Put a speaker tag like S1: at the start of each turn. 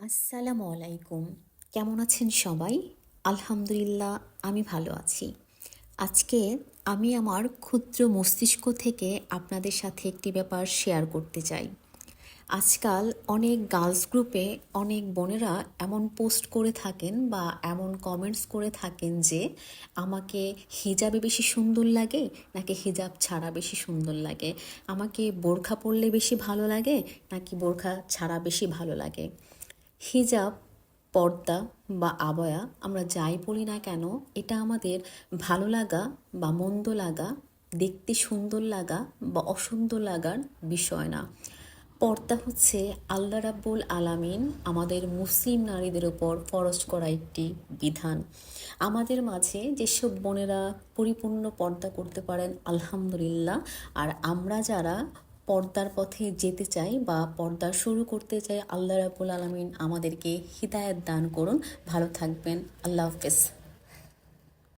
S1: আসসালামু আলাইকুম। কেমন আছেন সবাই? আলহামদুলিল্লাহ, আমি ভালো আছি। আজকে আমি আমার ক্ষুদ্র মস্তিষ্ক থেকে আপনাদের সাথে একটি ব্যাপার শেয়ার করতে চাই। আজকাল অনেক গার্লস গ্রুপে অনেক বোনেরা এমন পোস্ট করে থাকেন বা এমন কমেন্টস করে থাকেন যে আমাকে হিজাবে বেশি সুন্দর লাগে নাকি হিজাব ছাড়া বেশি সুন্দর লাগে, আমাকে বোরখা পরলে বেশি ভালো লাগে নাকি বোরখা ছাড়া বেশি ভালো লাগে। হিজাব, পর্দা বা আবয়া আমরা যাই বলি না কেন, এটা আমাদের ভালো লাগা বা মন্দ লাগা, দেখতে সুন্দর লাগা বা অসুন্দর লাগার বিষয় না। পর্দা হচ্ছে আল্লাহ রাব্বুল আলামিন আমাদের মুসলিম নারীদের ওপর ফরজ করা একটি বিধান। আমাদের মাঝে যেসব বোনেরা পরিপূর্ণ পর্দা করতে পারেন আলহামদুলিল্লাহ, আর আমরা যারা পর্দার পথে যেতে চাই বা পর্দা শুরু করতে চাই, আল্লাহ রাব্বুল আলামিন আমাদেরকে হিদায়াত দান করুন। ভালো থাকবেন। আল্লাহ হাফেজ।